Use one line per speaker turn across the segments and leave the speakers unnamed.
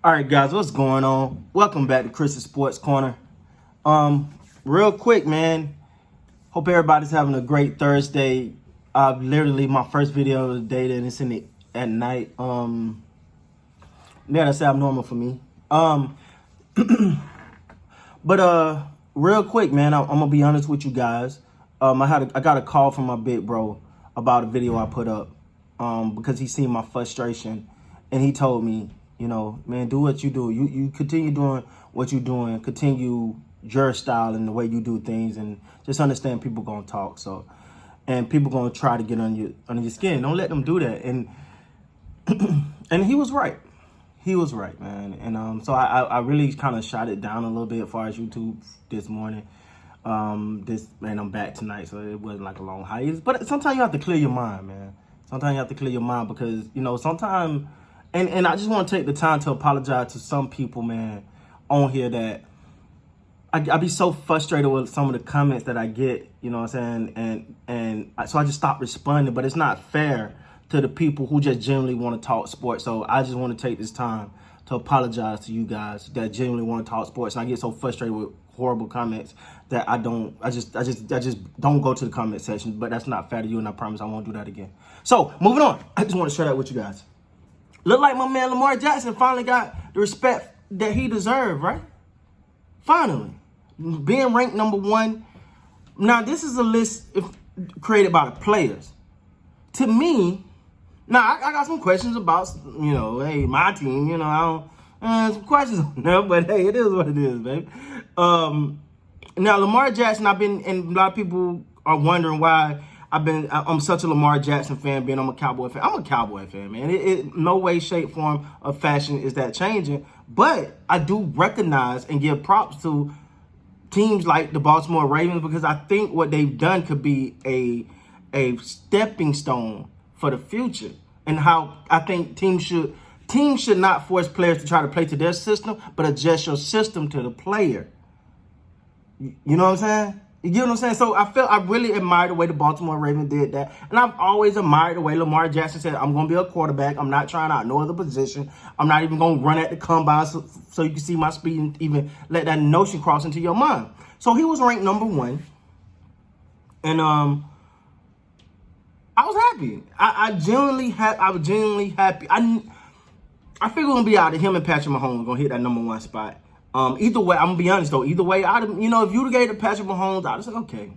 All right, guys, what's going on? Welcome back to Chris's Sports Corner. Real quick, man. Hope everybody's having a great Thursday. Literally my first video of the day, and it's in the at night. Yeah, that's abnormal for me. But real quick, man, I'm gonna be honest with you guys. I got a call from my big bro about a video I put up. Because he seen my frustration, and he told me, you know, man, do what you do. You continue doing what you're doing. Continue your style and the way you do things, and just understand people gonna talk. So, and people gonna try to get under your skin. Don't let them do that. And and he was right. He was right, man. And so I really kind of shot it down a little bit as far as YouTube this morning. I'm back tonight, so it wasn't like a long hiatus. But sometimes you have to clear your mind, man. Sometimes you have to clear your mind because, you know, sometimes, and I just want to take the time to apologize to some people, man, on here that I be so frustrated with some of the comments that I get, you know what I'm saying? So I just stopped responding, but it's not fair to the people who just genuinely want to talk sports. So I just want to take this time to apologize to you guys that genuinely want to talk sports. And I get so frustrated with horrible comments that I just don't go to the comment section. But that's not fair to you, and I promise I won't do that again. So moving on, I just want to share that with you guys. Look like my man Lamar Jackson finally got the respect that he deserved, right? Finally, being ranked #1. Now this is a list created by the players. To me, now I got some questions about, you know, hey, my team, you know, I don't some questions on there, but hey, it is what it is, baby. Now Lamar Jackson, and a lot of people are wondering why I'm such a Lamar Jackson fan, being I'm a Cowboy fan. I'm a Cowboy fan, man. It no way, shape, form, or fashion is that changing. But I do recognize and give props to teams like the Baltimore Ravens, because I think what they've done could be a stepping stone for the future. And how I think teams should not force players to try to play to their system, but adjust your system to the player. You know what I'm saying? You get what I'm saying? So I really admire the way the Baltimore Ravens did that. And I've always admired the way Lamar Jackson said, I'm going to be a quarterback. I'm not trying out no other position. I'm not even going to run at the combine so you can see my speed and even let that notion cross into your mind. So he was ranked #1. And I was happy. I was genuinely happy. I figured we're going to be out of him and Patrick Maholmes going to hit that #1 spot. Either way, I'm gonna be honest though. Either way, you know, if you'd have gave it to Patrick Mahomes, I'd have said okay.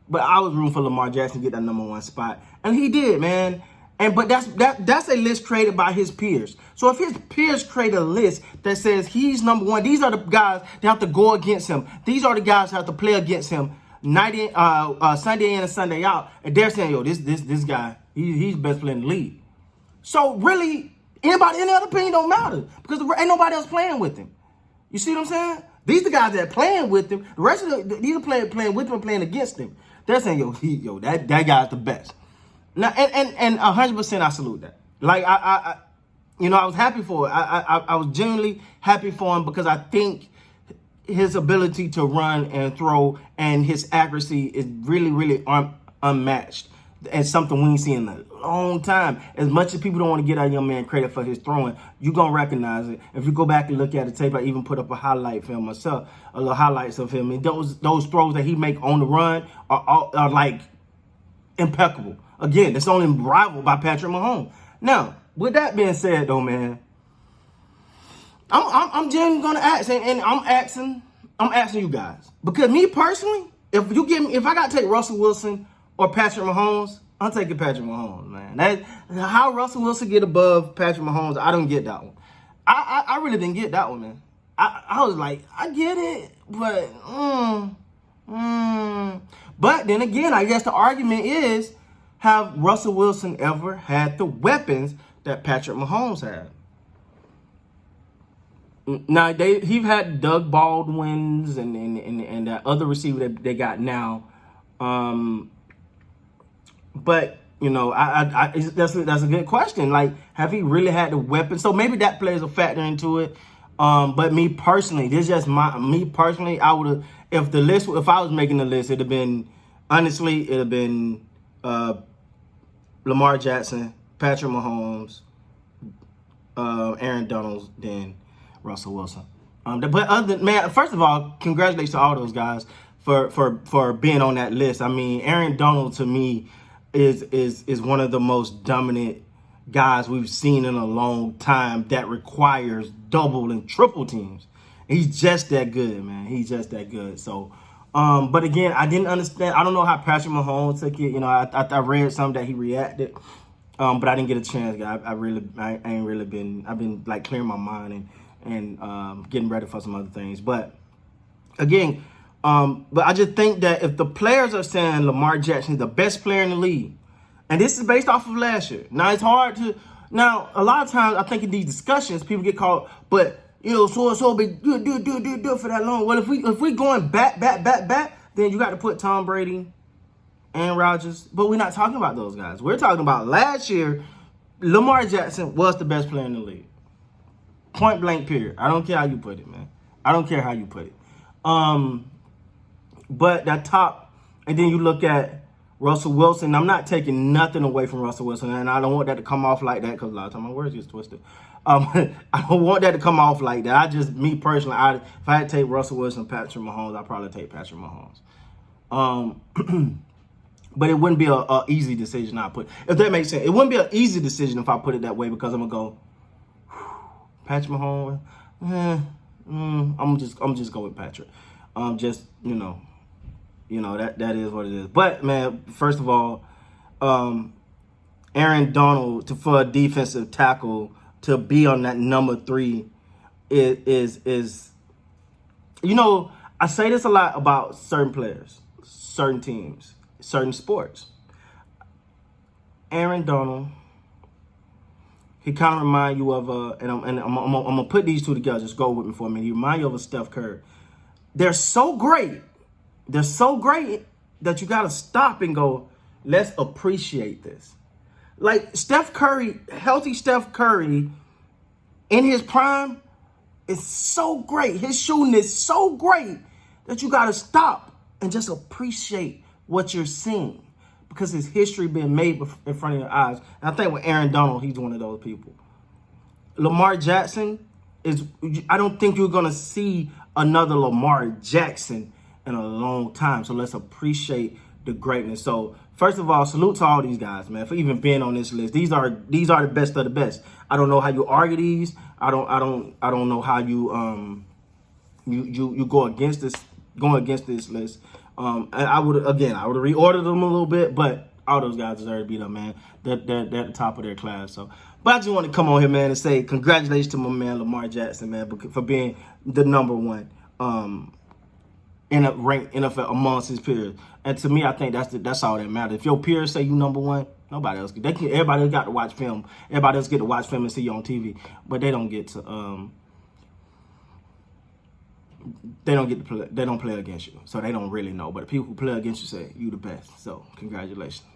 But I was rooting for Lamar Jackson to get that #1 spot, and he did, man. But that's a list created by his peers. So if his peers create a list that says he's #1, these are the guys that have to go against him. These are the guys that have to play against him Sunday in and Sunday out, and they're saying, yo, this guy, he's the best player in the league. So really, any other opinion don't matter because ain't nobody else playing with him. You see what I'm saying? These are the guys that are playing with him. The rest of these are playing with him and playing against him. They're saying, yo, that guy's the best. Now, and 100% I salute that. Like I was happy for it. I was genuinely happy for him because I think his ability to run and throw and his accuracy is really, really unmatched. And something we ain't seen in a long time. As much as people don't want to get our young man credit for his throwing, you gonna recognize it. If you go back and look at the tape, I even put up a highlight film myself, a little highlights of him. And those throws that he make on the run are like impeccable. Again, that's only rivaled by Patrick Mahomes. Now, with that being said, though, man, I'm genuinely gonna ask, and I'm asking you guys, because me personally, if I gotta take Russell Wilson or Patrick Mahomes, I'm taking Patrick Mahomes, man. How Russell Wilson get above Patrick Mahomes, I don't get that one. I really didn't get that one, man. I was like, I get it, but But then again, I guess the argument is, have Russell Wilson ever had the weapons that Patrick Mahomes had? Now he's had Doug Baldwin's and that other receiver that they got now. But you know, that's a good question. Like, have he really had the weapon? So maybe that plays a factor into it. But me personally, this is just me personally. I would have, if I was making the list, it'd have been Lamar Jackson, Patrick Mahomes, Aaron Donald than Russell Wilson. But man, first of all, congratulations to all those guys for being on that list. I mean, Aaron Donald to me is one of the most dominant guys we've seen in a long time that requires double and triple teams. He's just that good, man. He's just that good. So, but again, I didn't understand. I don't know how Patrick Maholmes took it. You know, I read something that he reacted, but I didn't get a chance. I ain't really been. I've been like clearing my mind and getting ready for some other things. But again, but I just think that if the players are saying Lamar Jackson is the best player in the league, and this is based off of last year. Now it's hard to. Now a lot of times I think in these discussions people get caught, but. You know, so be do for that long. Well, if we going back, then you got to put Tom Brady and Rodgers. But we're not talking about those guys. We're talking about last year. Lamar Jackson was the best player in the league. Point blank. Period. I don't care how you put it, man. I don't care how you put it. But that top, and then you look at Russell Wilson. I'm not taking nothing away from Russell Wilson, and I don't want that to come off like that because a lot of times my words get twisted. I don't want that to come off like that. Me personally, if I had to take Russell Wilson and Patrick Mahomes, I'd probably take Patrick Mahomes. But it wouldn't be a easy decision I put. If that makes sense, it wouldn't be an easy decision if I put it that way because I'm gonna go Patrick Mahomes. I'm just go with Patrick. Just you know that is what it is. But man, first of all, Aaron Donald for a defensive tackle to be on that number 3 is you know, I say this a lot about certain players, certain teams, certain sports. Aaron Donald, he kind of remind you of and I'm gonna put these two together. Just go with me for a minute. He remind you of a Steph Curry. They're so great that you gotta stop and go, let's appreciate this. Like Steph Curry, healthy Steph Curry in his prime is so great. His shooting is so great that you got to stop and just appreciate what you're seeing because his history being made in front of your eyes. And I think with Aaron Donald, he's one of those people. Lamar Jackson I don't think you're going to see another Lamar Jackson in a long time. So let's appreciate the greatness. So first of all, salute to all these guys, man, for even being on this list. These are the best of the best. I don't know how you argue these. I don't know how you you go against this list. And I would have reordered them a little bit, but all those guys deserve to be there, man. They're at the top of their class. So, but I just want to come on here, man, and say congratulations to my man Lamar Jackson, man, for being the number 1. In a ranked NFL amongst his peers, and to me, I think that's all that matters. If your peers say you number 1, nobody else. Everybody got to watch film. Everybody else get to watch film and see you on TV, but they don't get to. They don't get to play. They don't play against you, so they don't really know. But the people who play against you say you the best. So congratulations.